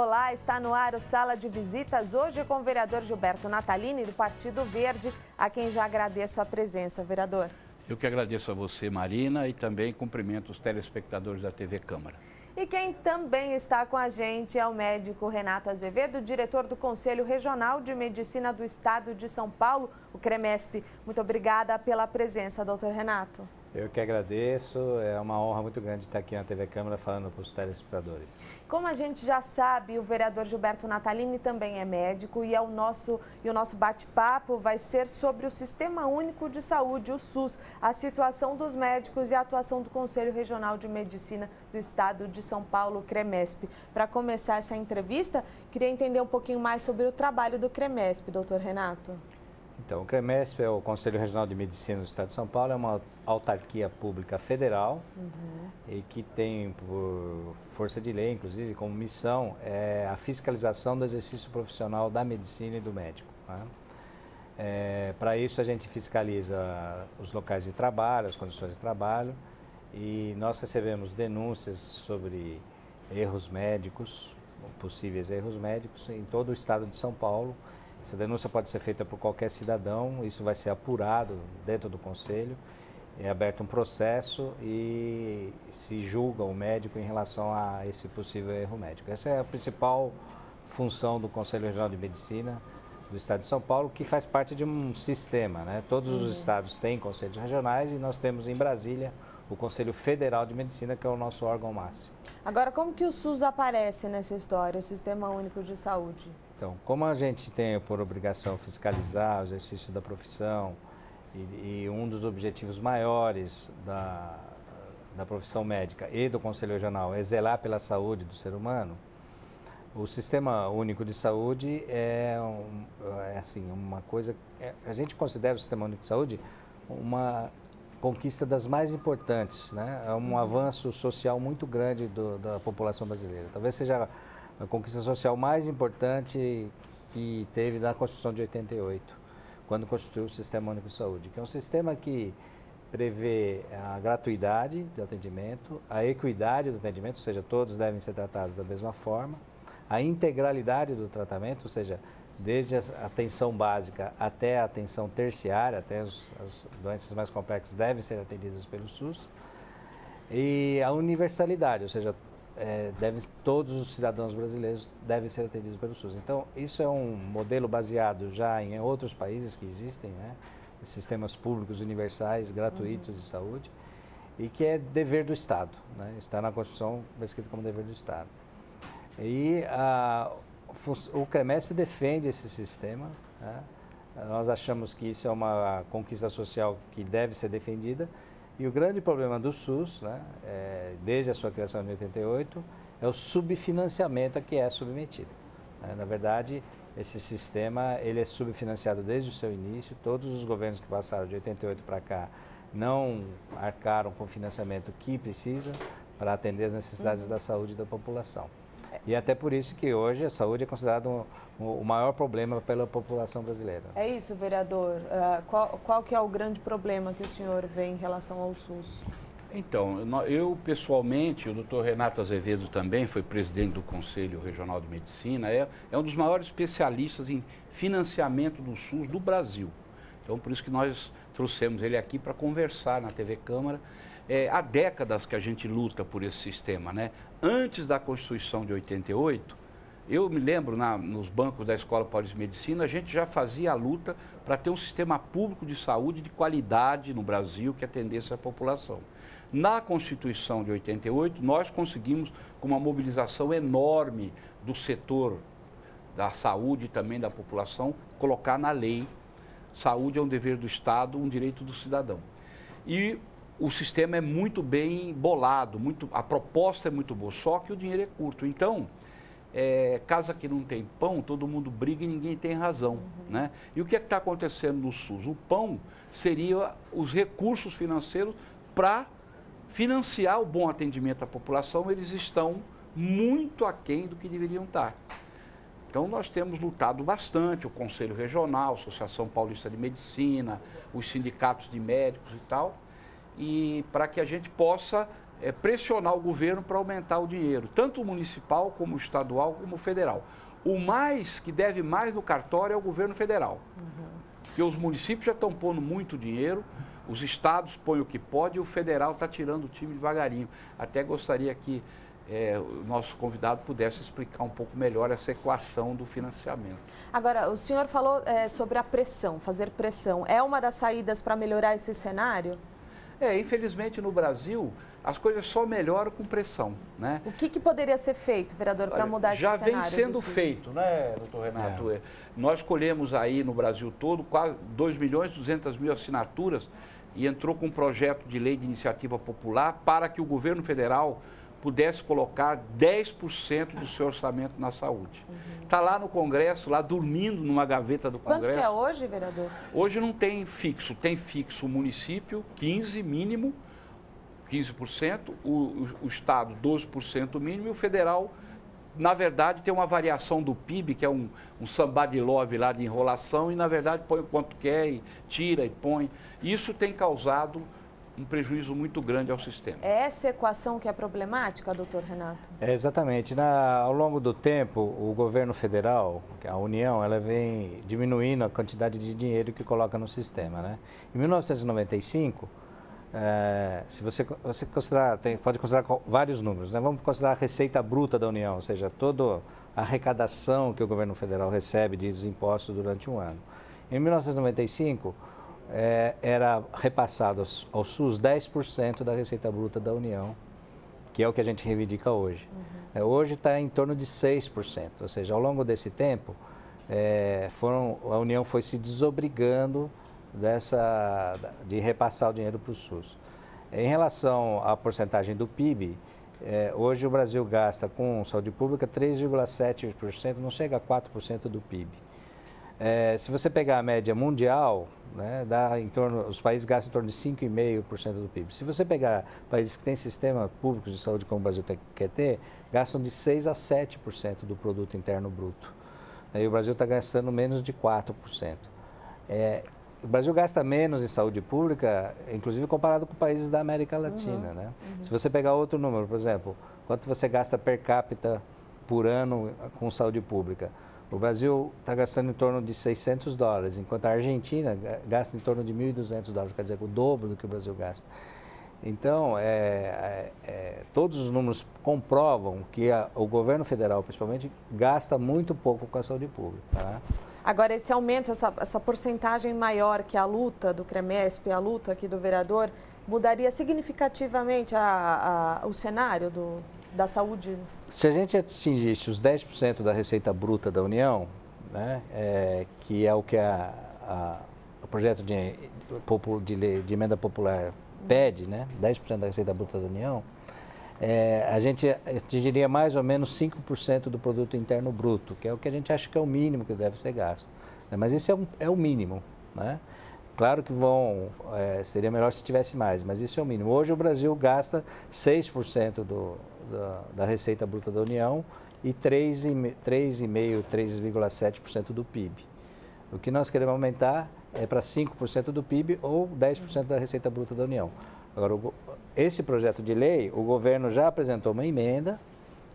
Olá, está no ar o Sala de Visitas, hoje com o vereador Gilberto Natalini, do Partido Verde, a quem já agradeço a presença, vereador. Eu que agradeço a você, Marina, e também cumprimento os telespectadores da TV Câmara. E quem também está com a gente é o médico Renato Azevedo, diretor do Conselho Regional de Medicina do Estado de São Paulo, o CREMESP. Muito obrigada pela presença, doutor Renato. Eu que agradeço, é uma honra muito grande estar aqui na TV Câmara falando para os telespectadores. Como a gente já sabe, o vereador Gilberto Natalini também é médico e o nosso bate-papo vai ser sobre o Sistema Único de Saúde, o SUS, a situação dos médicos e a atuação do Conselho Regional de Medicina do Estado de São Paulo, CREMESP. Para começar essa entrevista, queria entender um pouquinho mais sobre o trabalho do CREMESP, doutor Renato. Então, o CREMESP é o Conselho Regional de Medicina do Estado de São Paulo, é uma autarquia pública federal e que tem, por força de lei, inclusive, como missão, a fiscalização do exercício profissional da medicina e do médico. Né? Para isso, a gente fiscaliza os locais de trabalho, as condições de trabalho, e nós recebemos denúncias sobre erros médicos, possíveis erros médicos, em todo o Estado de São Paulo. Essa denúncia pode ser feita por qualquer cidadão, isso vai ser apurado dentro do Conselho, é aberto um processo e se julga o médico em relação a esse possível erro médico. Essa é a principal função do Conselho Regional de Medicina do Estado de São Paulo, que faz parte de um sistema, né? Todos os estados têm conselhos regionais e nós temos em Brasília o Conselho Federal de Medicina, que é o nosso órgão máximo. Agora, como que o SUS aparece nessa história, o Sistema Único de Saúde? Então, como a gente tem por obrigação fiscalizar o exercício da profissão e um dos objetivos maiores da profissão médica e do Conselho Regional é zelar pela saúde do ser humano, o Sistema Único de Saúde é uma coisa... a gente considera o Sistema Único de Saúde uma conquista das mais importantes, né? É um avanço social muito grande da população brasileira. Talvez seja a conquista social mais importante que teve na Constituição de 88, quando constituiu o Sistema Único de Saúde, que é um sistema que prevê a gratuidade do atendimento, a equidade do atendimento, ou seja, todos devem ser tratados da mesma forma, a integralidade do tratamento, ou seja, desde a atenção básica até a atenção terciária, até as doenças mais complexas devem ser atendidas pelo SUS, e a universalidade, ou seja, todos os cidadãos brasileiros devem ser atendidos pelo SUS. Então, isso é um modelo baseado já em outros países que existem, né? Sistemas públicos universais, gratuitos de saúde, e que é dever do Estado, né? Está na Constituição escrito como dever do Estado. E o CREMESP defende esse sistema, né? Nós achamos que isso é uma conquista social que deve ser defendida. E o grande problema do SUS, né, desde a sua criação em 88, é o subfinanciamento a que é submetido. Na verdade, esse sistema ele é subfinanciado desde o seu início. Todos os governos que passaram de 88 para cá não arcaram com o financiamento que precisa para atender as necessidades da saúde da população. E até por isso que hoje a saúde é considerado o maior problema pela população brasileira. É isso, vereador. Qual que é o grande problema que o senhor vê em relação ao SUS? Então, eu pessoalmente, o doutor Renato Azevedo também foi presidente do Conselho Regional de Medicina, é um dos maiores especialistas em financiamento do SUS do Brasil. Então, por isso que nós trouxemos ele aqui para conversar na TV Câmara. Há décadas que a gente luta por esse sistema, né? Antes da Constituição de 88, eu me lembro nos bancos da Escola Paulista de Medicina, a gente já fazia a luta para ter um sistema público de saúde de qualidade no Brasil que atendesse a população. Na Constituição de 88, nós conseguimos, com uma mobilização enorme do setor da saúde e também da população, colocar na lei: saúde é um dever do Estado, um direito do cidadão. E o sistema é muito bem bolado, a proposta é muito boa, só que o dinheiro é curto. Então, casa que não tem pão, todo mundo briga e ninguém tem razão. Né? E o que está acontecendo no SUS? O pão seria os recursos financeiros para financiar o bom atendimento à população. Eles estão muito aquém do que deveriam estar. Então, nós temos lutado bastante, o Conselho Regional, a Associação Paulista de Medicina, os sindicatos de médicos e tal, e para que a gente possa pressionar o governo para aumentar o dinheiro, tanto o municipal, como o estadual, como o federal. O que deve mais no cartório é o governo federal. Porque os municípios já estão pondo muito dinheiro, os estados põem o que pode e o federal está tirando o time devagarinho. Até gostaria que o nosso convidado pudesse explicar um pouco melhor essa equação do financiamento. Agora, o senhor falou sobre a pressão, fazer pressão. É uma das saídas para melhorar esse cenário? Infelizmente no Brasil, as coisas só melhoram com pressão, né? O que poderia ser feito, vereador, para mudar esse cenário? Já vem sendo feito, né, doutor Renato? Nós colhemos aí no Brasil todo quase 2.200.000 assinaturas e entrou com um projeto de lei de iniciativa popular para que o governo federal pudesse colocar 10% do seu orçamento na saúde. Está lá no Congresso, lá dormindo numa gaveta do Congresso. Quanto que é hoje, vereador? Hoje não tem fixo, tem fixo o município, 15% mínimo, 15%, o Estado 12% mínimo e o federal, na verdade, tem uma variação do PIB, que é um samba de love lá de enrolação, e na verdade põe o quanto quer e tira e põe. Isso tem causado um prejuízo muito grande ao sistema. É essa equação que é problemática, doutor Renato? Exatamente. Ao longo do tempo, o governo federal, a União, ela vem diminuindo a quantidade de dinheiro que coloca no sistema, né? Em 1995, se você considerar, pode considerar vários números, né? Vamos considerar a receita bruta da União, ou seja, toda a arrecadação que o governo federal recebe de impostos durante um ano. Em 1995, era repassado ao SUS 10% da receita bruta da União, que é o que a gente reivindica hoje. Hoje está em torno de 6%, ou seja, ao longo desse tempo, a União foi se desobrigando de repassar o dinheiro para o SUS. Em relação à porcentagem do PIB, hoje o Brasil gasta com saúde pública 3,7%, não chega a 4% do PIB. Se você pegar a média mundial, né, os países gastam em torno de 5,5% do PIB. Se você pegar países que têm sistemas públicos de saúde como o Brasil quer ter, gastam de 6% a 7% do produto interno bruto. E o Brasil está gastando menos de 4%. O Brasil gasta menos em saúde pública, inclusive comparado com países da América Latina, né? Se você pegar outro número, por exemplo, quanto você gasta per capita por ano com saúde pública? O Brasil está gastando em torno de $600, enquanto a Argentina gasta em torno de $1.200, quer dizer, o dobro do que o Brasil gasta. Então, todos os números comprovam que o governo federal, principalmente, gasta muito pouco com a saúde pública. Tá? Agora, esse aumento, essa porcentagem maior que a luta do CREMESP, a luta aqui do vereador, mudaria significativamente o cenário da saúde? Se a gente atingisse os 10% da receita bruta da União, né, que é o que o projeto de lei de emenda popular pede, né, 10% da receita bruta da União, a gente atingiria mais ou menos 5% do produto interno bruto, que é o que a gente acha que é o mínimo que deve ser gasto. Né? Mas esse é o mínimo, né? Claro que seria melhor se tivesse mais, mas isso é o mínimo. Hoje o Brasil gasta 6% da receita bruta da União e 3,5%, 3,7% do PIB. O que nós queremos aumentar é para 5% do PIB ou 10% da receita bruta da União. Agora, esse projeto de lei, o governo já apresentou uma emenda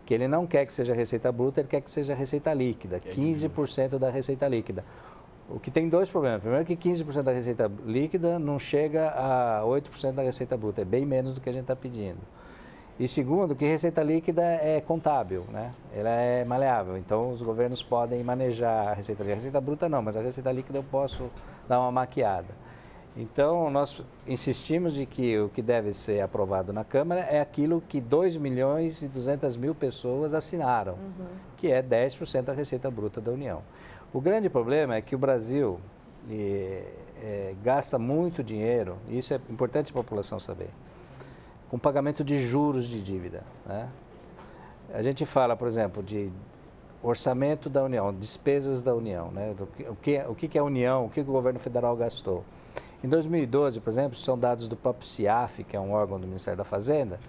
que ele não quer que seja receita bruta, ele quer que seja receita líquida, 15% da receita líquida. O que tem dois problemas. Primeiro que 15% da receita líquida não chega a 8% da receita bruta, é bem menos do que a gente está pedindo. E segundo, que receita líquida é contábil, né? Ela é maleável, então os governos podem manejar a receita líquida. A receita bruta não, mas a receita líquida eu posso dar uma maquiada. Então, nós insistimos de que o que deve ser aprovado na Câmara é aquilo que 2.200.000 pessoas assinaram, que é 10% da receita bruta da União. O grande problema é que o Brasil gasta muito dinheiro, e isso é importante a população saber, com pagamento de juros de dívida. Né? A gente fala, por exemplo, de orçamento da União, despesas da União, né? O que é a União, o que o governo federal gastou. Em 2012, por exemplo, são dados do próprio CIAF, que é um órgão do Ministério da Fazenda,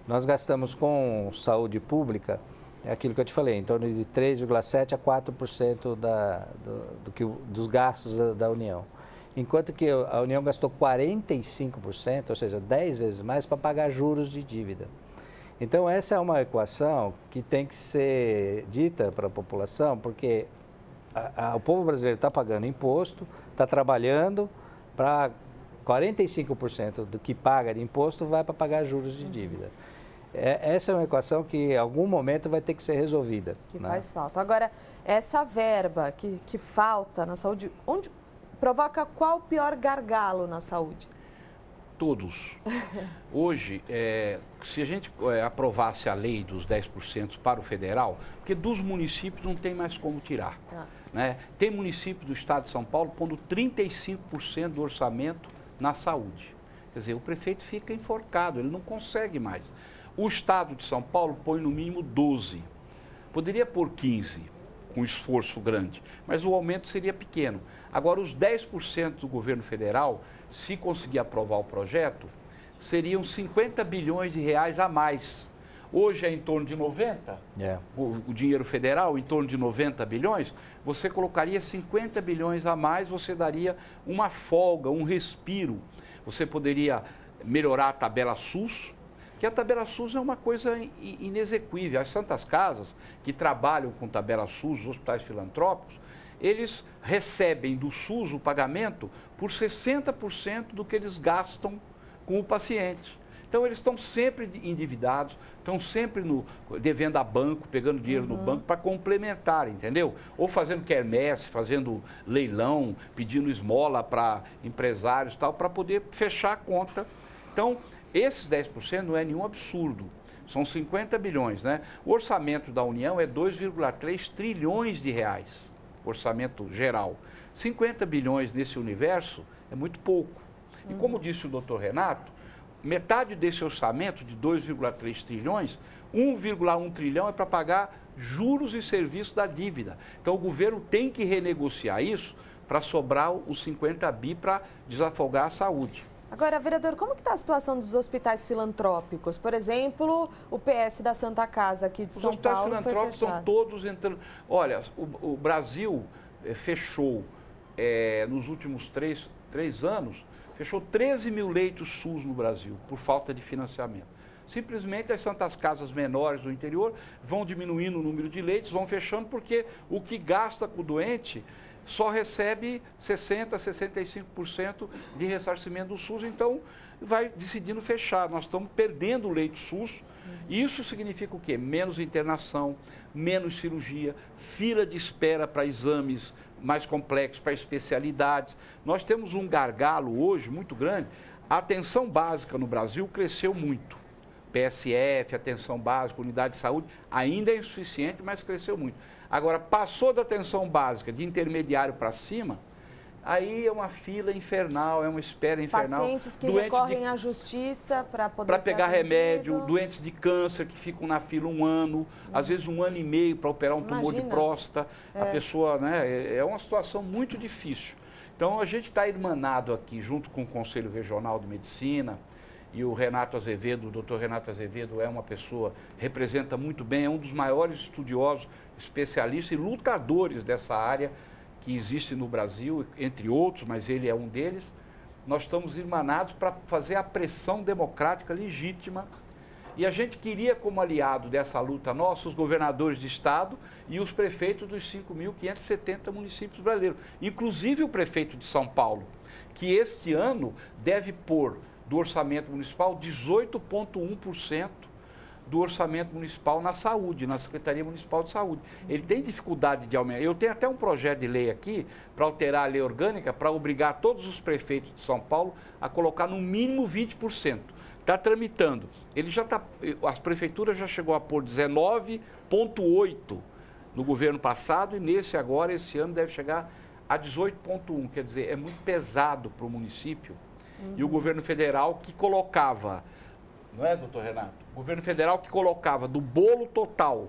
nós gastamos com saúde pública, é aquilo que eu te falei, em torno de 3,7% a 4% dos gastos da União. enquanto que a União gastou 45%, ou seja, 10 vezes mais, para pagar juros de dívida. Então, essa é uma equação que tem que ser dita para a população, porque o povo brasileiro está pagando imposto, está trabalhando para 45% do que paga de imposto vai para pagar juros de dívida. Essa é uma equação que em algum momento vai ter que ser resolvida. Que faz falta. Agora, essa verba que falta na saúde, provoca qual o pior gargalo na saúde? Todos. Hoje, se a gente aprovasse a lei dos 10% para o federal, porque dos municípios não tem mais como tirar. Né? Tem município do estado de São Paulo pondo 35% do orçamento na saúde. Quer dizer, o prefeito fica enforcado, ele não consegue mais. O estado de São Paulo põe no mínimo 12%. Poderia pôr 15%, com esforço grande, mas o aumento seria pequeno. Agora, os 10% do governo federal, se conseguir aprovar o projeto, seriam 50 bilhões de reais a mais. Hoje é em torno de 90, o dinheiro federal em torno de 90 bilhões, você colocaria 50 bilhões a mais, você daria uma folga, um respiro. Você poderia melhorar a tabela SUS, que a tabela SUS é uma coisa inexequível. As Santas Casas, que trabalham com tabela SUS, os hospitais filantrópicos, eles recebem do SUS o pagamento por 60% do que eles gastam com o paciente. Então, eles estão sempre endividados, estão sempre devendo a banco, pegando dinheiro no banco para complementar, entendeu? Ou fazendo quermesse, fazendo leilão, pedindo esmola para empresários e tal, para poder fechar a conta. Então, esses 10% não é nenhum absurdo, são 50 bilhões, né? O orçamento da União é 2,3 trilhões de reais, orçamento geral. 50 bilhões nesse universo é muito pouco. E como disse o doutor Renato, metade desse orçamento de 2,3 trilhões, 1,1 trilhão é para pagar juros e serviços da dívida. Então o governo tem que renegociar isso para sobrar os 50 bi para desafogar a saúde. Agora, vereador, como que está a situação dos hospitais filantrópicos? Por exemplo, o PS da Santa Casa aqui de São Paulo foi fechado. Os hospitais filantrópicos estão todos entrando... Olha, o Brasil fechou, nos últimos três anos, fechou 13 mil leitos SUS no Brasil, por falta de financiamento. Simplesmente as Santas Casas menores do interior vão diminuindo o número de leitos, vão fechando, porque o que gasta com o doente só recebe 60%, 65% de ressarcimento do SUS, então vai decidindo fechar. Nós estamos perdendo o leito SUS. Isso significa o quê? Menos internação, menos cirurgia, fila de espera para exames mais complexos, para especialidades. Nós temos um gargalo hoje muito grande. A atenção básica no Brasil cresceu muito. PSF, atenção básica, unidade de saúde, ainda é insuficiente, mas cresceu muito. Agora, passou da atenção básica, de intermediário para cima, aí é uma fila infernal, é uma espera infernal. Pacientes que recorrem à justiça para poder ser pegar atendido. remédio, doentes de câncer que ficam na fila 1 ano, às vezes 1 ano e meio para operar um tumor de próstata. A pessoa, né, é uma situação muito difícil. Então, a gente está irmanado aqui, junto com o Conselho Regional de Medicina, e o Renato Azevedo, o doutor Renato Azevedo é uma pessoa, representa muito bem, é um dos maiores estudiosos, especialistas e lutadores dessa área que existe no Brasil, entre outros, mas ele é um deles. Nós estamos irmanados para fazer a pressão democrática legítima. E a gente queria, como aliado dessa luta nossa, os governadores de estado e os prefeitos dos 5.570 municípios brasileiros. Inclusive o prefeito de São Paulo, que este ano deve pôr do orçamento municipal 18,1% do orçamento municipal na saúde, na Secretaria Municipal de Saúde. Ele tem dificuldade de aumentar. Eu tenho até um projeto de lei aqui para alterar a lei orgânica para obrigar todos os prefeitos de São Paulo a colocar no mínimo 20%. Está tramitando. As prefeituras já chegou a pôr 19,8% no governo passado e esse ano deve chegar a 18,1%. Quer dizer, é muito pesado para o município. E o governo federal que colocava, não é, doutor Renato? O governo federal que colocava do bolo total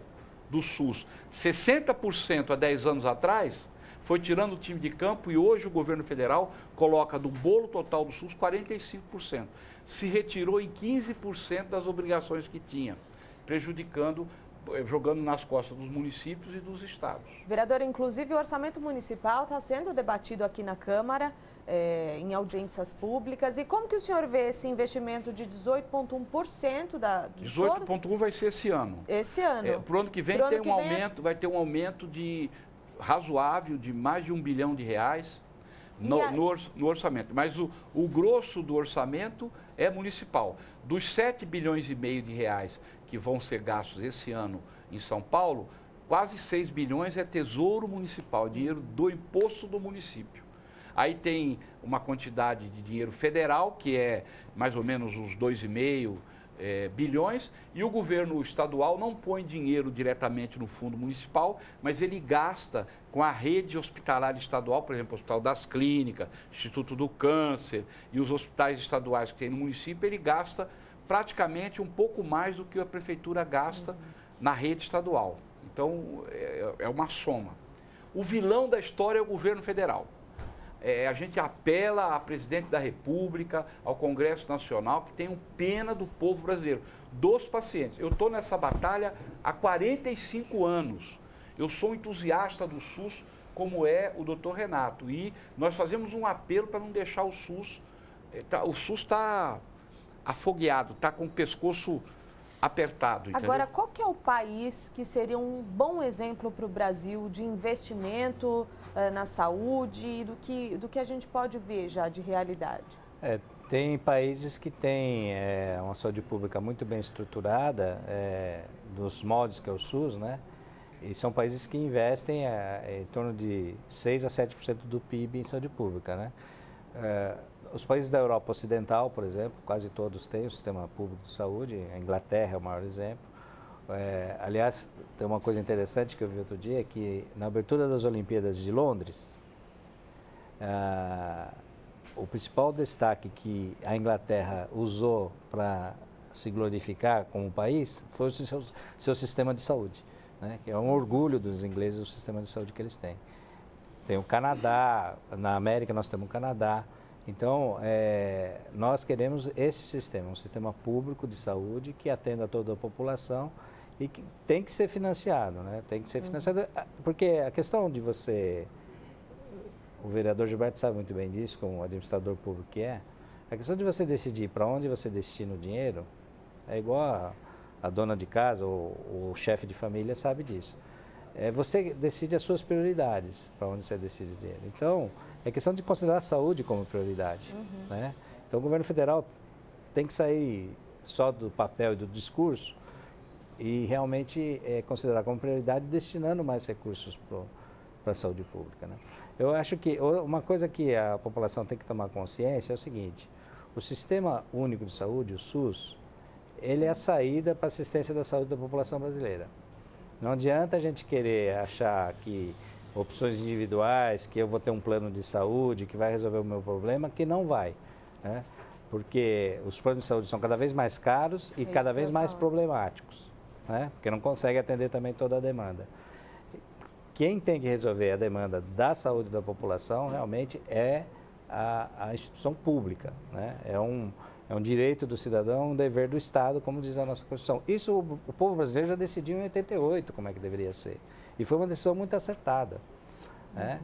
do SUS 60% há 10 anos atrás, foi tirando o time de campo e hoje o governo federal coloca do bolo total do SUS 45%. Se retirou em 15% das obrigações que tinha, prejudicando jogando nas costas dos municípios e dos estados. Vereador, inclusive o orçamento municipal está sendo debatido aqui na Câmara, em audiências públicas. E como que o senhor vê esse investimento de 18,1% de 18,1% vai ser esse ano. Esse ano. Para o ano que vem vai ter um aumento razoável de mais de R$1 bilhão no orçamento. Mas o grosso do orçamento é municipal. Dos 7,5 bilhões de reais que vão ser gastos esse ano em São Paulo, quase 6 bilhões é tesouro municipal, dinheiro do imposto do município. Aí tem uma quantidade de dinheiro federal, que é mais ou menos uns 2,5 bilhões, e o governo estadual não põe dinheiro diretamente no fundo municipal, mas ele gasta com a rede hospitalar estadual, por exemplo, o Hospital das Clínicas, Instituto do Câncer e os hospitais estaduais que tem no município, ele gasta praticamente um pouco mais do que a prefeitura gasta na rede estadual. Então, é uma soma. O vilão da história é o governo federal. A gente apela ao presidente da República, ao Congresso Nacional, que tenham pena do povo brasileiro, dos pacientes. Eu estou nessa batalha há 45 anos. Eu sou um entusiasta do SUS, como é o doutor Renato. E nós fazemos um apelo para não deixar o SUS... O SUS está afogueado, está com o pescoço apertado. Entendeu? Agora, qual que é o país que seria um bom exemplo para o Brasil de investimento na saúde e do que a gente pode ver já de realidade? Tem países que têm uma saúde pública muito bem estruturada, dos moldes que é o SUS, né? E são países que investem em torno de 6 a 7% do PIB em saúde pública, né? Os países da Europa Ocidental, por exemplo, quase todos têm o sistema público de saúde. A Inglaterra é o maior exemplo. Aliás, tem uma coisa interessante que eu vi outro dia, que na abertura das Olimpíadas de Londres, o principal destaque que a Inglaterra usou para se glorificar como país foi o seu sistema de saúde, né? Que é um orgulho dos ingleses o sistema de saúde que eles têm. Tem o Canadá, na América nós temos o Canadá. Então, nós queremos esse sistema, um sistema público de saúde que atenda a toda a população e que tem que ser financiado, né? Tem que ser financiado, porque a questão de você, o vereador Gilberto sabe muito bem disso, como administrador público que é, a questão de você decidir para onde você destina o dinheiro é igual a dona de casa ou o chefe de família sabe disso. Você decide as suas prioridades, para onde você decide o dinheiro. Então, é questão de considerar a saúde como prioridade, né? Então, o governo federal tem que sair só do papel e do discurso e realmente considerar como prioridade destinando mais recursos para a saúde pública, né? Eu acho que uma coisa que a população tem que tomar consciência é o seguinte: o Sistema Único de Saúde, o SUS, ele é a saída para a assistência da saúde da população brasileira. Não adianta a gente querer achar que opções individuais, que eu vou ter um plano de saúde que vai resolver o meu problema, que não vai, né? Porque os planos de saúde são cada vez mais caros e cada vez mais problemáticos, né? Porque não consegue atender também toda a demanda. Quem tem que resolver a demanda da saúde da população realmente é a instituição pública, né? É um direito do cidadão, um dever do Estado, como diz a nossa Constituição. Isso o povo brasileiro já decidiu em 88 como é que deveria ser. E foi uma decisão muito acertada, né?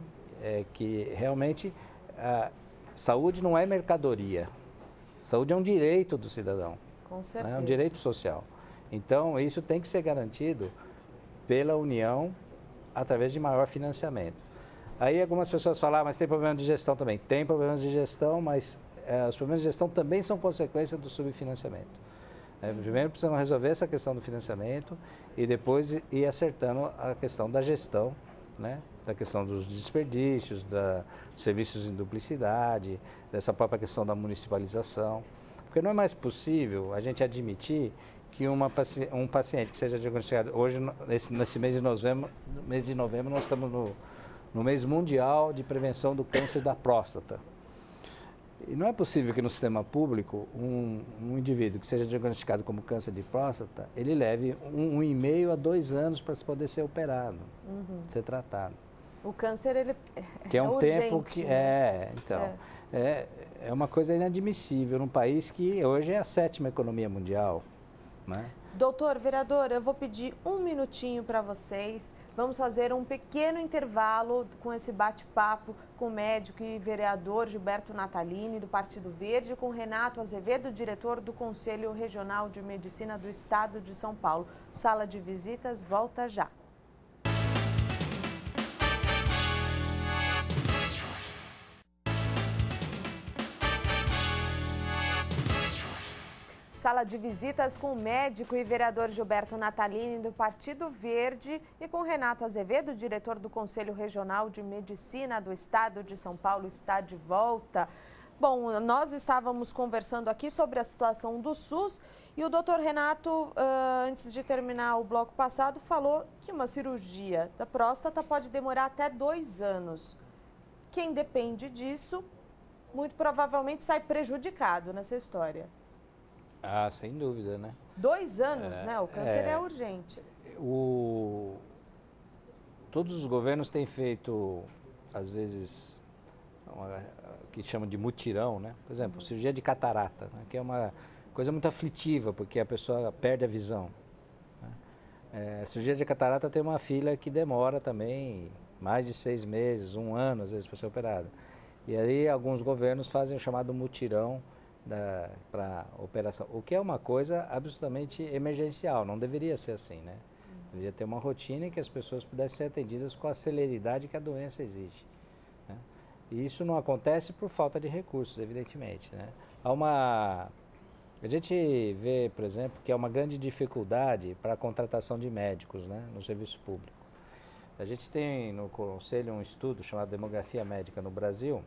Que realmente a saúde não é mercadoria. Saúde é um direito do cidadão. Com certeza. É um direito social. Então, isso tem que ser garantido pela União através de maior financiamento. Aí algumas pessoas falam, mas tem problema de gestão também. Tem problemas de gestão, mas os problemas de gestão também são consequência do subfinanciamento. Primeiro precisamos resolver essa questão do financiamento e depois ir acertando a questão da gestão, né? Da questão dos desperdícios, dos serviços em duplicidade, dessa própria questão da municipalização. Porque não é mais possível a gente admitir que um paciente que seja diagnosticado hoje, nesse mês de novembro, nós estamos no mês mundial de prevenção do câncer da próstata. E não é possível que no sistema público um indivíduo que seja diagnosticado como câncer de próstata, ele leve 1,5 a 2 anos para poder ser operado, ser tratado. O câncer, ele que é um urgente, tempo que né? É uma coisa inadmissível num país que hoje é a 7ª economia mundial, né? Doutor, vereador, eu vou pedir um minutinho para vocês. Vamos fazer um pequeno intervalo com esse bate-papo com o médico e vereador Gilberto Natalini, do Partido Verde, com Renato Azevedo, diretor do Conselho Regional de Medicina do Estado de São Paulo. Sala de visitas volta já. Sala de visitas com o médico e vereador Gilberto Natalini, do Partido Verde, e com Renato Azevedo, diretor do Conselho Regional de Medicina do Estado de São Paulo, está de volta. Bom, nós estávamos conversando aqui sobre a situação do SUS e o doutor Renato, antes de terminar o bloco passado, falou que uma cirurgia da próstata pode demorar até 2 anos. Quem depende disso, muito provavelmente sai prejudicado nessa história. Ah, sem dúvida, né? 2 anos, né? O câncer é urgente. Todos os governos têm feito, às vezes, o que chamam de mutirão, né? Por exemplo, cirurgia de catarata, né? Que é uma coisa muito aflitiva, porque a pessoa perde a visão. Né? Cirurgia de catarata tem uma fila que demora também mais de 6 meses, 1 ano, às vezes, para ser operada. E aí alguns governos fazem o chamado mutirão para operação, o que é uma coisa absolutamente emergencial, não deveria ser assim, né? Deveria ter uma rotina em que as pessoas pudessem ser atendidas com a celeridade que a doença exige. Né? E isso não acontece por falta de recursos, evidentemente. Né? A gente vê, por exemplo, que é uma grande dificuldade para a contratação de médicos, né, no serviço público. A gente tem no Conselho um estudo chamado Demografia Médica no Brasil,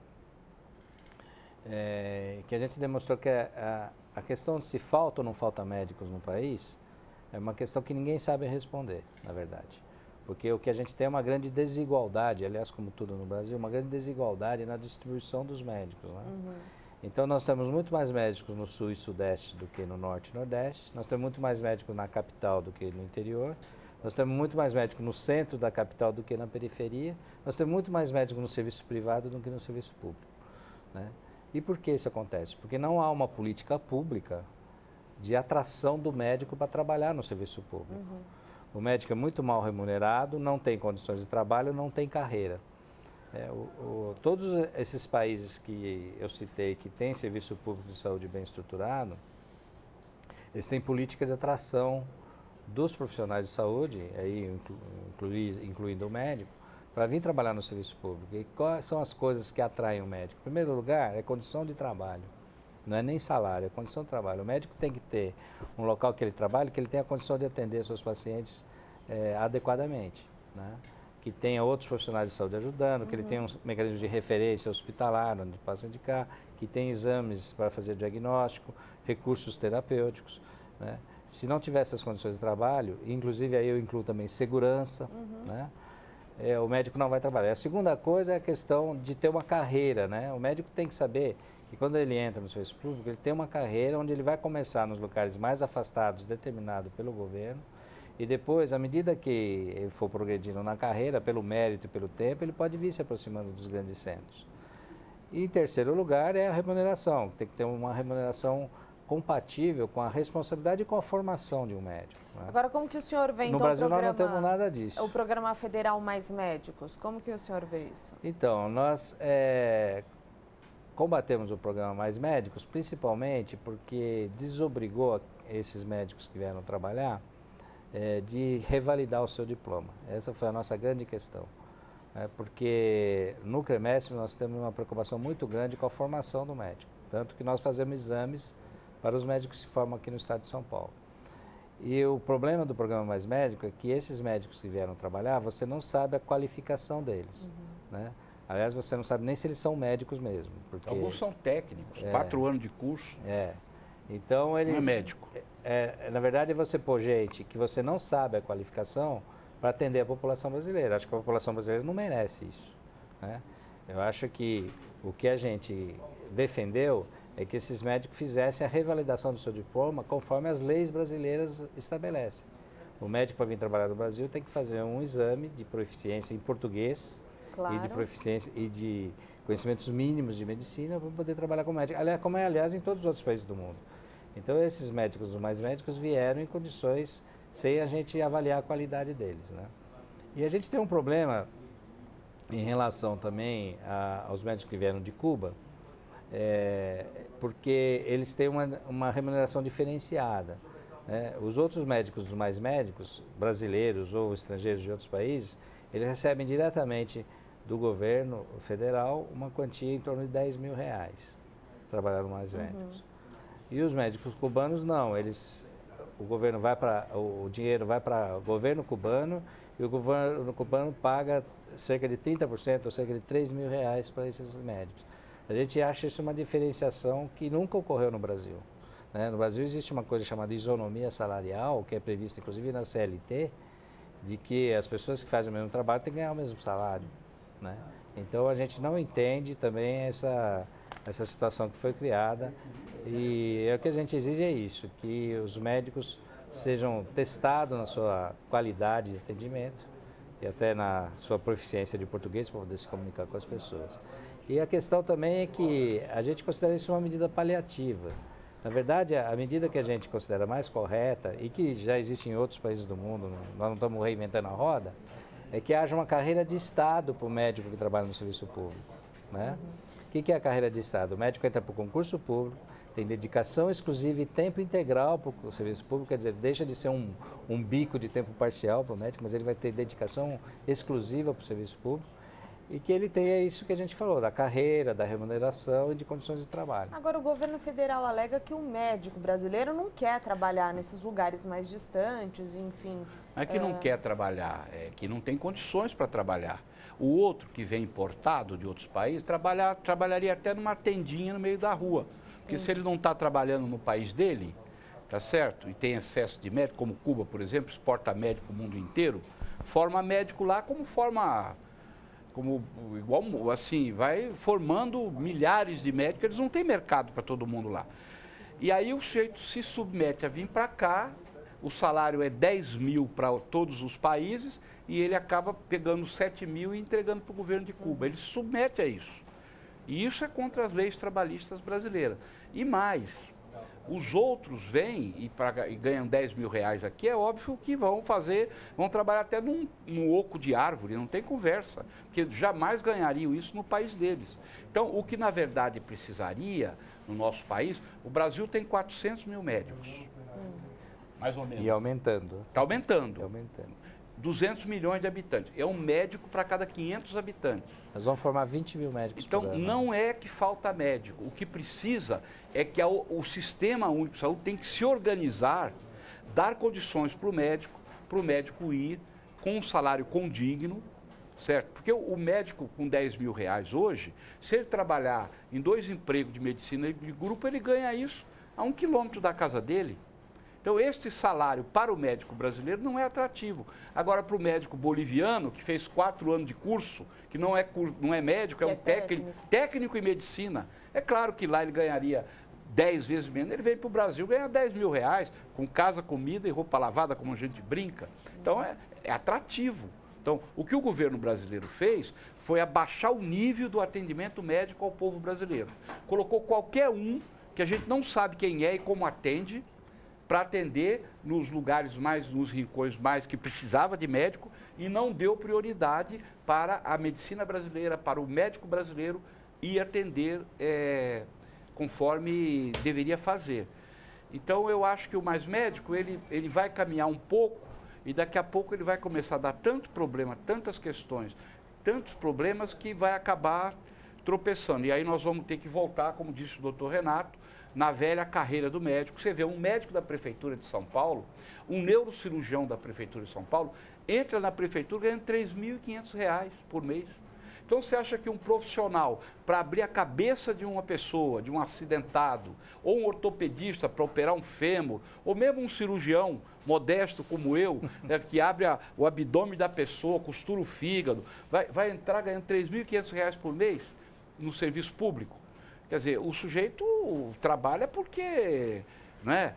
que a gente demonstrou que a questão de se falta ou não falta médicos no país é uma questão que ninguém sabe responder, na verdade. Porque o que a gente tem é uma grande desigualdade, aliás, como tudo no Brasil, uma grande desigualdade na distribuição dos médicos. Né? Então, nós temos muito mais médicos no sul e sudeste do que no norte e nordeste, nós temos muito mais médicos na capital do que no interior, nós temos muito mais médicos no centro da capital do que na periferia, nós temos muito mais médicos no serviço privado do que no serviço público. Né? E por que isso acontece? Porque não há uma política pública de atração do médico para trabalhar no serviço público. O médico é muito mal remunerado, não tem condições de trabalho, não tem carreira. Todos esses países que eu citei, que têm serviço público de saúde bem estruturado, eles têm política de atração dos profissionais de saúde, aí incluindo o médico, para vir trabalhar no serviço público. E quais são as coisas que atraem o médico? Em primeiro lugar, é condição de trabalho. Não é nem salário, é condição de trabalho. O médico tem que ter um local que ele trabalhe, que ele tenha a condição de atender seus pacientes adequadamente. Né? Que tenha outros profissionais de saúde ajudando, que ele tenha um mecanismo de referência hospitalar, onde possa indicar, que tenha exames para fazer diagnóstico, recursos terapêuticos. Né? Se não tiver essas condições de trabalho, inclusive aí eu incluo também segurança, né? O médico não vai trabalhar. A segunda coisa é a questão de ter uma carreira, né? O médico tem que saber que quando ele entra no serviço público, ele tem uma carreira onde ele vai começar nos locais mais afastados, determinado pelo governo, e depois, à medida que ele for progredindo na carreira, pelo mérito e pelo tempo, ele pode vir se aproximando dos grandes centros. E em terceiro lugar é a remuneração. Tem que ter uma remuneração compatível com a responsabilidade e com a formação de um médico. Né? Agora, como que o senhor vê, então, no Brasil nós não temos nada disso. O programa federal Mais Médicos, como que o senhor vê isso? Então, nós combatemos o programa Mais Médicos, principalmente porque desobrigou esses médicos que vieram trabalhar de revalidar o seu diploma. Essa foi a nossa grande questão. Porque no CREMESP nós temos uma preocupação muito grande com a formação do médico. Tanto que nós fazemos exames para os médicos que se formam aqui no estado de São Paulo. E o problema do programa Mais Médico é que esses médicos que vieram trabalhar, você não sabe a qualificação deles. Né? Aliás, você não sabe nem se eles são médicos mesmo. Porque alguns são técnicos, 4 anos de curso. Então, eles... Não é médico. Na verdade, você pôr gente que você não sabe a qualificação para atender a população brasileira. Acho que a população brasileira não merece isso. Né? Eu acho que o que a gente defendeu é que esses médicos fizessem a revalidação do seu diploma conforme as leis brasileiras estabelecem. O médico, para vir trabalhar no Brasil, tem que fazer um exame de proficiência em português, claro, e de proficiência e de conhecimentos mínimos de medicina para poder trabalhar como médico. Como é, aliás, em todos os outros países do mundo. Então, esses médicos, os mais médicos, vieram em condições sem a gente avaliar a qualidade deles, né? E a gente tem um problema em relação também aos médicos que vieram de Cuba, porque eles têm uma remuneração diferenciada, né? Os outros médicos, os mais médicos, brasileiros ou estrangeiros de outros países, eles recebem diretamente do governo federal uma quantia em torno de 10 mil reais, trabalhando mais médicos. E os médicos cubanos não, o dinheiro vai para o governo cubano e o governo cubano paga cerca de 30% ou cerca de 3 mil reais para esses médicos. A gente acha isso uma diferenciação que nunca ocorreu no Brasil, né? No Brasil existe uma coisa chamada isonomia salarial, que é prevista inclusive na CLT, de que as pessoas que fazem o mesmo trabalho têm que ganhar o mesmo salário, né? Então a gente não entende também essa situação que foi criada, e o que a gente exige é isso, que os médicos sejam testados na sua qualidade de atendimento e até na sua proficiência de português para poder se comunicar com as pessoas. E a questão também é que a gente considera isso uma medida paliativa. Na verdade, a medida que a gente considera mais correta e que já existe em outros países do mundo, nós não estamos reinventando a roda, é que haja uma carreira de Estado para o médico que trabalha no serviço público, né? O que é a carreira de Estado? O médico entra para o concurso público, tem dedicação exclusiva e tempo integral para o serviço público, quer dizer, deixa de ser um bico de tempo parcial para o médico, mas ele vai ter dedicação exclusiva para o serviço público e que ele tenha isso que a gente falou, da carreira, da remuneração e de condições de trabalho. Agora, o governo federal alega que o médico brasileiro não quer trabalhar nesses lugares mais distantes, enfim. Não é que não quer trabalhar, é que não tem condições para trabalhar. O outro que vem importado de outros países trabalharia até numa tendinha no meio da rua. Porque se ele não está trabalhando no país dele, tá certo? E tem excesso de médico, como Cuba, por exemplo, exporta médico para o mundo inteiro, forma médico lá igual assim, vai formando milhares de médicos, eles não têm mercado para todo mundo lá. E aí o sujeito se submete a vir para cá, o salário é 10 mil para todos os países e ele acaba pegando 7 mil e entregando para o governo de Cuba. Ele se submete a isso. E isso é contra as leis trabalhistas brasileiras. E mais, os outros vêm e ganham 10 mil reais aqui, é óbvio que vão trabalhar até num oco de árvore, não tem conversa, porque jamais ganhariam isso no país deles. Então, o que na verdade precisaria no nosso país, o Brasil tem 400 mil médicos, mais ou menos. E aumentando. Está aumentando. E aumentando. 200 milhões de habitantes. É um médico para cada 500 habitantes. Nós vamos formar 20 mil médicos por ano. Então, não é que falta médico. O que precisa é que o Sistema Único de Saúde tem que se organizar, dar condições para o médico ir com um salário condigno, certo? Porque o médico com 10 mil reais hoje, se ele trabalhar em 2 empregos de medicina de grupo, ele ganha isso a 1 quilômetro da casa dele. Então, este salário para o médico brasileiro não é atrativo. Agora, para o médico boliviano, que fez 4 anos de curso, que não é médico, é um técnico em medicina, é claro que lá ele ganharia 10 vezes menos. Ele vem para o Brasil ganhar 10 mil reais, com casa, comida e roupa lavada, como a gente brinca. Então, é atrativo. Então, o que o governo brasileiro fez foi abaixar o nível do atendimento médico ao povo brasileiro. Colocou qualquer um, que a gente não sabe quem é e como atende, para atender nos lugares nos rincões mais que precisava de médico e não deu prioridade para a medicina brasileira, para o médico brasileiro ir atender conforme deveria fazer. Então, eu acho que o mais médico, ele vai caminhar um pouco e daqui a pouco ele vai começar a dar tanto problema, tantas questões, tantos problemas que vai acabar tropeçando. E aí nós vamos ter que voltar, como disse o doutor Renato, na velha carreira do médico. Você vê um médico da Prefeitura de São Paulo, um neurocirurgião da Prefeitura de São Paulo, entra na Prefeitura ganhando R$ 3.500 por mês. Então, você acha que um profissional, para abrir a cabeça de uma pessoa, de um acidentado, ou um ortopedista para operar um fêmur, ou mesmo um cirurgião modesto como eu, né, que abre o abdômen da pessoa, costura o fígado, vai entrar ganhando R$ 3.500 por mês no serviço público? Quer dizer, o sujeito trabalha porque, né?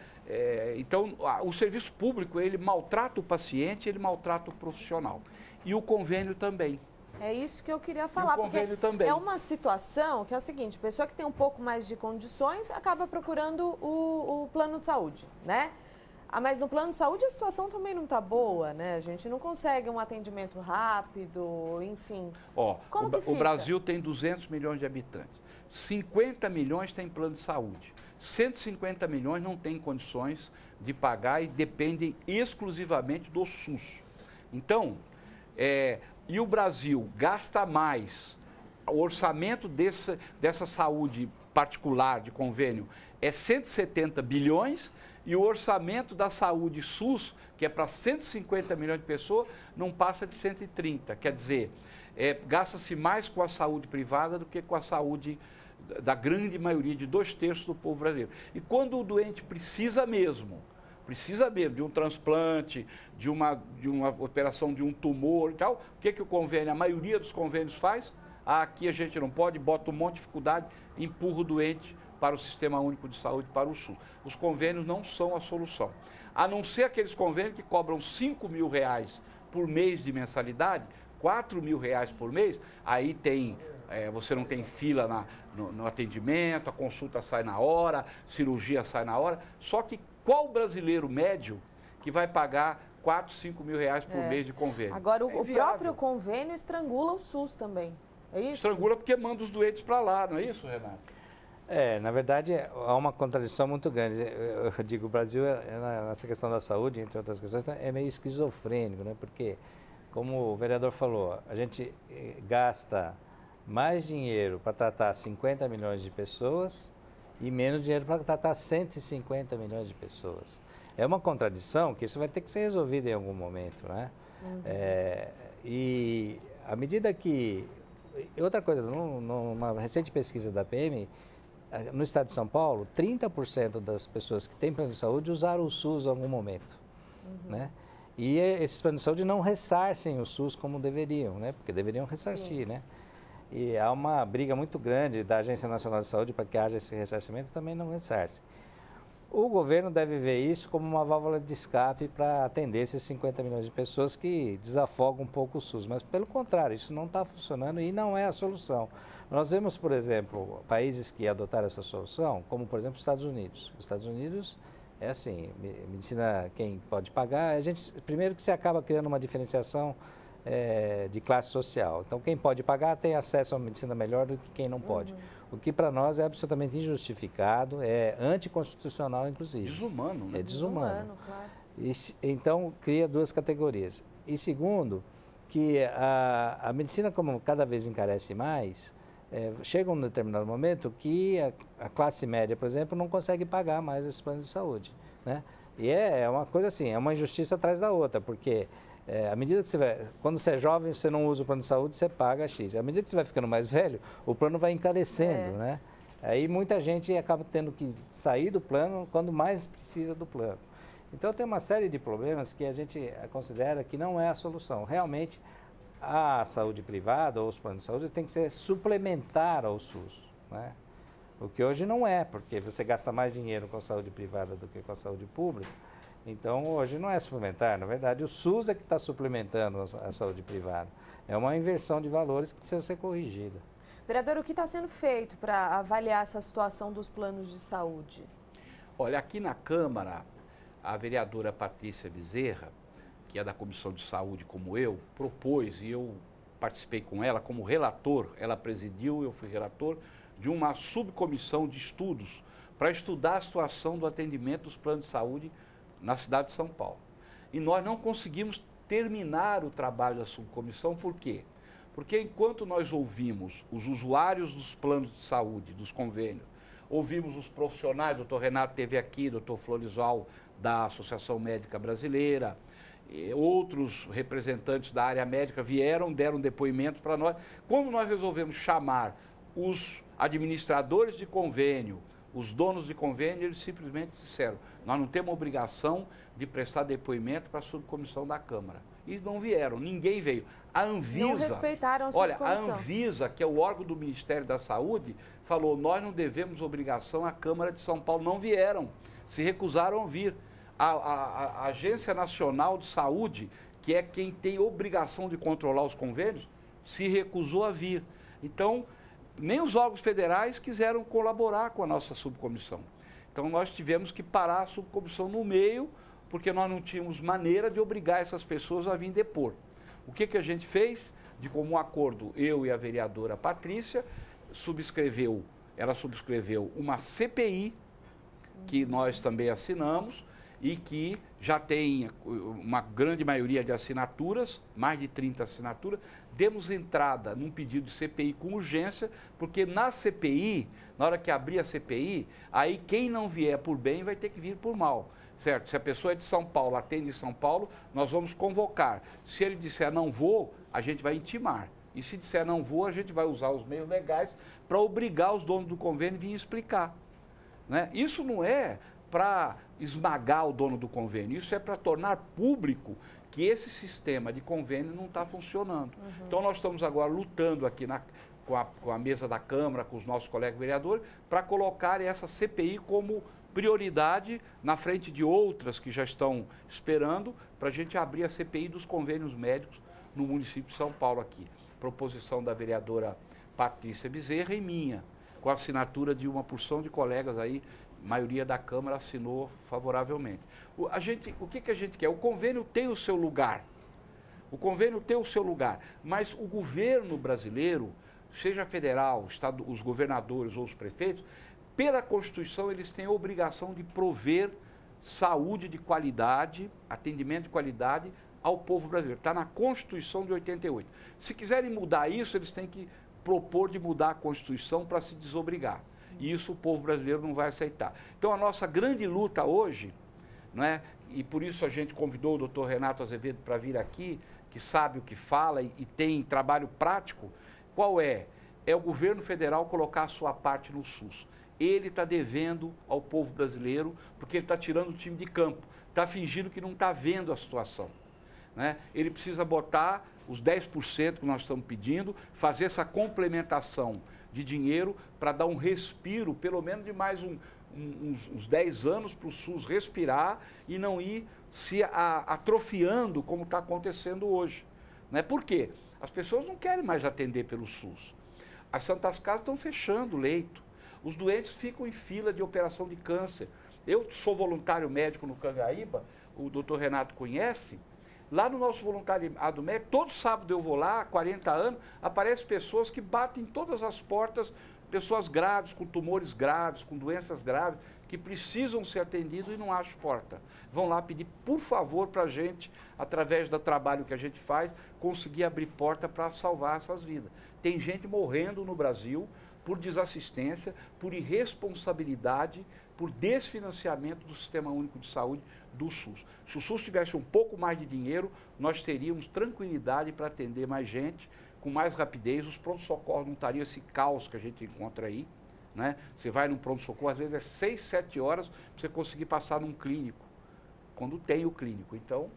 Então, o serviço público, ele maltrata o paciente, ele maltrata o profissional. E o convênio também. É isso que eu queria falar, e o convênio porque também. É uma situação que é o seguinte, a pessoa que tem um pouco mais de condições acaba procurando o plano de saúde, né? Mas no plano de saúde a situação também não está boa, né? A gente não consegue um atendimento rápido, enfim. Como que fica? O Brasil tem 200 milhões de habitantes. 50 milhões tem plano de saúde. 150 milhões não têm condições de pagar e dependem exclusivamente do SUS. Então, e o Brasil gasta mais, o orçamento dessa saúde particular de convênio é 170 bilhões e o orçamento da saúde SUS, que é para 150 milhões de pessoas, não passa de 130. Quer dizer, gasta-se mais com a saúde privada do que com a saúde da grande maioria, de 2/3 do povo brasileiro. E quando o doente precisa mesmo de um transplante, de uma operação de um tumor e tal, o que o convênio, a maioria dos convênios faz? Aqui a gente não pode, bota um monte de dificuldade, empurra o doente para o Sistema Único de Saúde, para o SUS. Os convênios não são a solução. A não ser aqueles convênios que cobram R$5.000 por mês de mensalidade, R$4.000 por mês, aí você não tem fila no atendimento, a consulta sai na hora, cirurgia sai na hora. Só que qual brasileiro médio que vai pagar R$4.000, R$5.000 por mês de convênio? Agora, o próprio convênio estrangula o SUS também, é isso? Estrangula porque manda os doentes para lá, não é isso, Renato? Na verdade, há uma contradição muito grande. Eu digo, o Brasil, nessa questão da saúde, entre outras questões, é meio esquizofrênico, né? Porque, como o vereador falou, a gente gasta mais dinheiro para tratar 50 milhões de pessoas e menos dinheiro para tratar 150 milhões de pessoas. É uma contradição que isso vai ter que ser resolvido em algum momento, né? E à medida que... Outra coisa, numa recente pesquisa da PM, no estado de São Paulo, 30% das pessoas que têm plano de saúde usaram o SUS em algum momento, né? E esses planos de saúde não ressarcem o SUS como deveriam, né? Porque deveriam ressarcir, né? E há uma briga muito grande da Agência Nacional de Saúde para que haja esse ressarcimento, também não ressarce. O governo deve ver isso como uma válvula de escape para atender esses 50 milhões de pessoas que desafogam um pouco o SUS. Mas, pelo contrário, isso não está funcionando e não é a solução. Nós vemos, por exemplo, países que adotaram essa solução, como, por exemplo, os Estados Unidos. Os Estados Unidos é assim, medicina quem pode pagar. Primeiro que se acaba criando uma diferenciação de classe social. Então, quem pode pagar tem acesso a uma medicina melhor do que quem não pode. O que para nós é absolutamente injustificado, é anticonstitucional, inclusive. Desumano, né? É desumano. Claro. Então, cria duas categorias. E segundo, que a medicina, como cada vez encarece mais, chega um determinado momento que a classe média, por exemplo, não consegue pagar mais esses planos de saúde, né? E é uma coisa assim, é uma injustiça atrás da outra, porque à medida que quando você é jovem, você não usa o plano de saúde, você paga X. À medida que você vai ficando mais velho, o plano vai encarecendo, né? Aí muita gente acaba tendo que sair do plano quando mais precisa do plano. Então tem uma série de problemas que a gente considera que não é a solução. Realmente, a saúde privada ou os planos de saúde tem que ser suplementar ao SUS, né? O que hoje não é, porque você gasta mais dinheiro com a saúde privada do que com a saúde pública. Então, hoje não é suplementar, na verdade, o SUS é que está suplementando a saúde privada. É uma inversão de valores que precisa ser corrigida. Vereador, o que está sendo feito para avaliar essa situação dos planos de saúde? Olha, aqui na Câmara, a vereadora Patrícia Bezerra, que é da Comissão de Saúde como eu, propôs, e eu participei com ela como relator, ela presidiu, eu fui relator, de uma subcomissão de estudos para estudar a situação do atendimento dos planos de saúde na cidade de São Paulo. E nós não conseguimos terminar o trabalho da subcomissão, por quê? Porque enquanto nós ouvimos os usuários dos planos de saúde, dos convênios, ouvimos os profissionais, o doutor Renato esteve aqui, o doutor Florisval da Associação Médica Brasileira, outros representantes da área médica vieram, deram depoimento para nós. Quando nós resolvemos chamar os administradores de convênio, os donos de convênio, eles simplesmente disseram, nós não temos obrigação de prestar depoimento para a subcomissão da Câmara. E não vieram, ninguém veio. A Anvisa, não respeitaram a subcomissão. Olha, a Anvisa, que é o órgão do Ministério da Saúde, falou, nós não devemos obrigação à Câmara de São Paulo. Não vieram, se recusaram a vir. A Agência Nacional de Saúde, que é quem tem obrigação de controlar os convênios, se recusou a vir. Então, nem os órgãos federais quiseram colaborar com a nossa subcomissão. Então, nós tivemos que parar a subcomissão no meio, porque nós não tínhamos maneira de obrigar essas pessoas a vir depor. O que a gente fez? De comum acordo, eu e a vereadora Patrícia, ela subscreveu uma CPI, que nós também assinamos, e que já tem uma grande maioria de assinaturas, mais de 30 assinaturas. Demos entrada num pedido de CPI com urgência, porque na CPI, na hora que abrir a CPI, aí quem não vier por bem vai ter que vir por mal, certo? Se a pessoa é de São Paulo, atende em São Paulo, nós vamos convocar. Se ele disser não vou, a gente vai intimar. E se disser não vou, a gente vai usar os meios legais para obrigar os donos do convênio a vir explicar. Né? Isso não é para esmagar o dono do convênio, isso é para tornar público que esse sistema de convênio não está funcionando. Então nós estamos agora lutando aqui com a mesa da Câmara, com os nossos colegas vereadores, para colocar essa CPI como prioridade na frente de outras que já estão esperando, para a gente abrir a CPI dos convênios médicos no município de São Paulo aqui. Proposição da vereadora Patrícia Bezerra e minha, com a assinatura de uma porção de colegas aí, a maioria da Câmara assinou favoravelmente. O que a gente quer? O convênio tem o seu lugar. O convênio tem o seu lugar, mas o governo brasileiro, seja federal, estado, os governadores ou os prefeitos, pela Constituição eles têm a obrigação de prover saúde de qualidade, atendimento de qualidade ao povo brasileiro. Está na Constituição de 88. Se quiserem mudar isso, eles têm que propor de mudar a Constituição para se desobrigar. E isso o povo brasileiro não vai aceitar. Então, a nossa grande luta hoje, não é? E por isso a gente convidou o doutor Renato Azevedo para vir aqui, que sabe o que fala e tem trabalho prático, qual é? É o governo federal colocar a sua parte no SUS. Ele está devendo ao povo brasileiro, porque ele está tirando o time de campo, está fingindo que não está vendo a situação. Né? Ele precisa botar os 10% que nós estamos pedindo, fazer essa complementação de dinheiro para dar um respiro, pelo menos de mais uns 10 anos para o SUS respirar e não ir se atrofiando como está acontecendo hoje. Né? Por quê? As pessoas não querem mais atender pelo SUS. As Santas Casas estão fechando o leito. Os doentes ficam em fila de operação de câncer. Eu sou voluntário médico no Cangaíba, o doutor Renato conhece. Lá no nosso voluntariado médico, todo sábado eu vou lá, há 40 anos, aparecem pessoas que batem em todas as portas, pessoas graves, com tumores graves, com doenças graves, que precisam ser atendidos e não acham porta. Vão lá pedir, por favor, para a gente, através do trabalho que a gente faz, conseguir abrir porta para salvar essas vidas. Tem gente morrendo no Brasil por desassistência, por irresponsabilidade, por desfinanciamento do Sistema Único de Saúde do SUS. Se o SUS tivesse um pouco mais de dinheiro, nós teríamos tranquilidade para atender mais gente, com mais rapidez, os pronto-socorros não estariam esse caos que a gente encontra aí. Né? Você vai num pronto-socorro, às vezes é 6, 7 horas para você conseguir passar num clínico, quando tem o clínico. Então,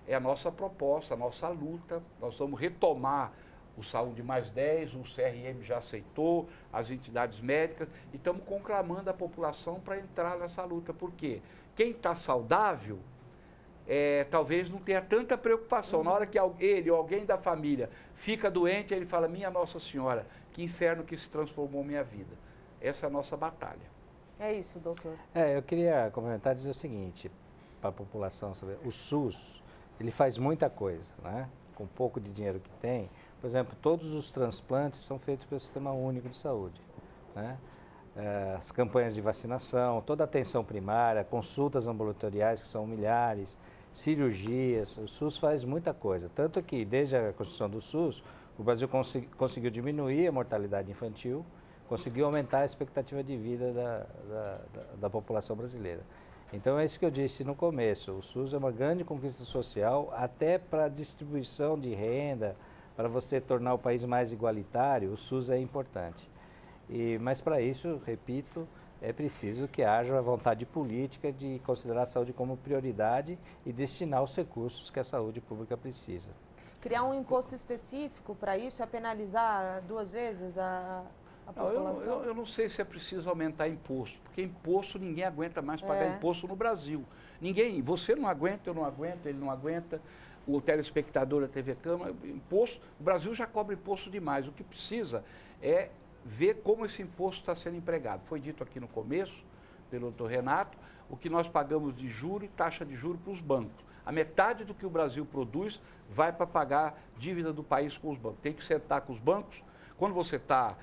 é a nossa proposta, a nossa luta, nós vamos retomar o Saúde Mais 10, o CRM já aceitou, as entidades médicas, e estamos conclamando a população para entrar nessa luta. Por quê? Quem está saudável, talvez não tenha tanta preocupação. Na hora que ele ou alguém da família fica doente, ele fala, minha Nossa Senhora, que inferno que se transformou minha vida. Essa é a nossa batalha. É isso, doutor. Eu queria comentar e dizer o seguinte, para a população saber, o SUS, ele faz muita coisa, né? Com pouco de dinheiro que tem. Por exemplo, todos os transplantes são feitos pelo Sistema Único de Saúde. Né? As campanhas de vacinação, toda a atenção primária, consultas ambulatoriais, que são milhares, cirurgias, o SUS faz muita coisa. Tanto que, desde a construção do SUS, o Brasil conseguiu diminuir a mortalidade infantil, conseguiu aumentar a expectativa de vida da população brasileira. Então, é isso que eu disse no começo, o SUS é uma grande conquista social, até para a distribuição de renda, para você tornar o país mais igualitário, o SUS é importante. Mas para isso, repito, é preciso que haja a vontade política de considerar a saúde como prioridade e destinar os recursos que a saúde pública precisa. Criar um imposto específico para isso é penalizar 2 vezes a população? Eu não sei se é preciso aumentar imposto, porque imposto ninguém aguenta mais pagar imposto no Brasil. Ninguém, você não aguenta, eu não aguento, ele não aguenta. o telespectador da TV Câmara, imposto, o Brasil já cobra imposto demais. O que precisa é ver como esse imposto está sendo empregado. Foi dito aqui no começo, pelo doutor Renato, o que nós pagamos de juros e taxa de juros para os bancos. A metade do que o Brasil produz vai para pagar dívida do país com os bancos. Tem que sentar com os bancos. Quando você está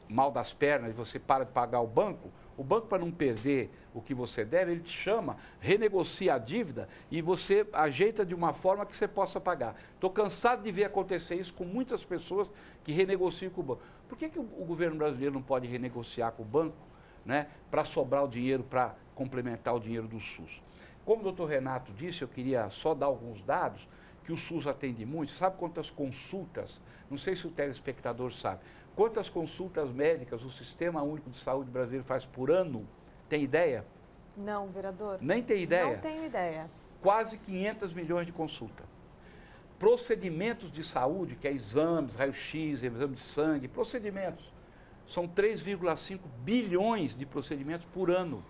mal das pernas e você para de pagar o banco, para não perder o que você deve, ele te chama, renegocia a dívida e você ajeita de uma forma que você possa pagar. Estou cansado de ver acontecer isso com muitas pessoas que renegociam com o banco. Por que o governo brasileiro não pode renegociar com o banco, né, para sobrar o dinheiro, para complementar o dinheiro do SUS? Como o doutor Renato disse, eu queria só dar alguns dados, que o SUS atende muito. Sabe quantas consultas, não sei se o telespectador sabe, quantas consultas médicas o Sistema Único de Saúde brasileiro faz por ano? Tem ideia? Não, vereador. Nem tem ideia? Não tenho ideia. Quase 500 milhões de consulta. Procedimentos de saúde, que é exames, raio-x, exame de sangue, procedimentos, são 3,5 bilhões de procedimentos por ano.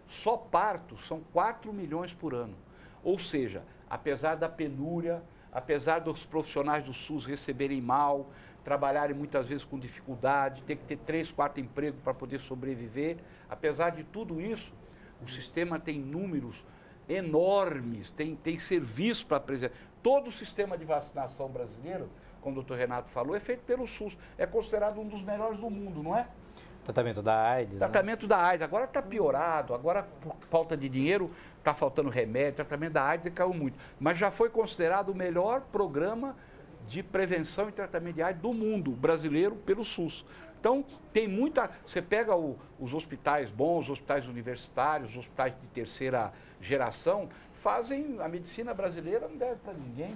Só partos são 4 milhões por ano. Ou seja, apesar da penúria, apesar dos profissionais do SUS receberem mal, trabalharem muitas vezes com dificuldade, ter que ter 3, 4 empregos para poder sobreviver, apesar de tudo isso, o sistema tem números enormes, tem serviço para apresentar. Todo o sistema de vacinação brasileiro, como o doutor Renato falou, é feito pelo SUS. É considerado um dos melhores do mundo, não é? Tratamento da AIDS. Tratamento da AIDS. Agora está piorado, agora por falta de dinheiro está faltando remédio, tratamento da AIDS caiu muito. Mas já foi considerado o melhor programa de prevenção e tratamento de AIDS do mundo, brasileiro, pelo SUS. Então, tem muita... Você pega os hospitais bons, os hospitais universitários, os hospitais de terceira geração, fazem... A medicina brasileira não deve para ninguém.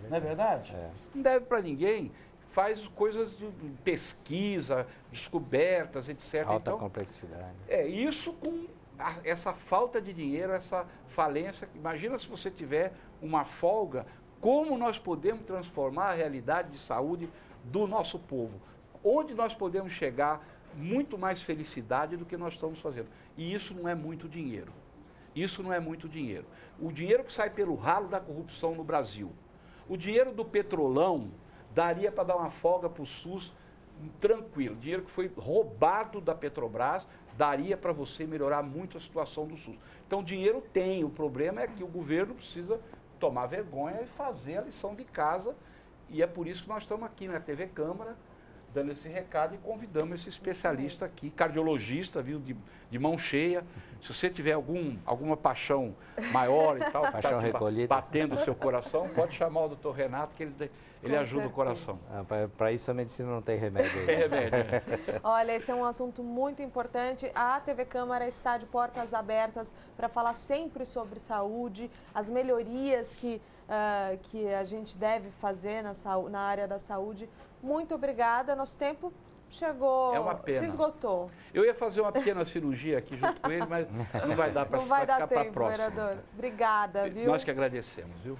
Não é verdade? Não deve para ninguém. Faz coisas de pesquisa, descobertas, etc. Alta complexidade. Isso com essa falta de dinheiro, essa falência. Imagina se você tiver uma folga, como nós podemos transformar a realidade de saúde do nosso povo. Onde nós podemos chegar muito mais felicidade do que nós estamos fazendo. E isso não é muito dinheiro. Isso não é muito dinheiro. O dinheiro que sai pelo ralo da corrupção no Brasil, o dinheiro do petrolão, daria para dar uma folga para o SUS tranquilo. Dinheiro que foi roubado da Petrobras, daria para você melhorar muito a situação do SUS. Então, dinheiro tem. O problema é que o governo precisa tomar vergonha e fazer a lição de casa. E é por isso que nós estamos aqui na TV Câmara, dando esse recado e convidamos esse especialista aqui, cardiologista, viu, de mão cheia. Se você tiver alguma paixão maior e tal, paixão recolhida, batendo o seu coração, pode chamar o doutor Renato, que ele ajuda o coração. Para isso a medicina não tem remédio. Tem remédio. Olha, esse é um assunto muito importante. A TV Câmara está de portas abertas para falar sempre sobre saúde, as melhorias que a gente deve fazer na área da saúde. Muito obrigada. Nosso tempo chegou, é uma pena. Se esgotou. Eu ia fazer uma pequena cirurgia aqui junto com ele, mas não vai dar para ficar para a próxima. Vereador. Obrigada, viu? Nós que agradecemos, viu?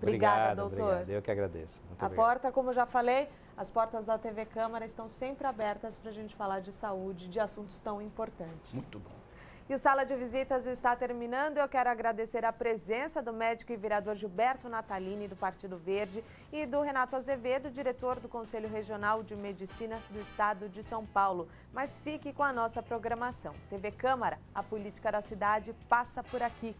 Obrigada, doutor. Obrigado. Eu que agradeço. Muito obrigado. Porta, como eu já falei, as portas da TV Câmara estão sempre abertas para a gente falar de saúde, de assuntos tão importantes. Muito bom. E o Sala de Visitas está terminando. Eu quero agradecer a presença do médico e vereador Gilberto Natalini, do Partido Verde, e do Renato Azevedo, diretor do Conselho Regional de Medicina do Estado de São Paulo. Mas fique com a nossa programação. TV Câmara, a política da cidade passa por aqui.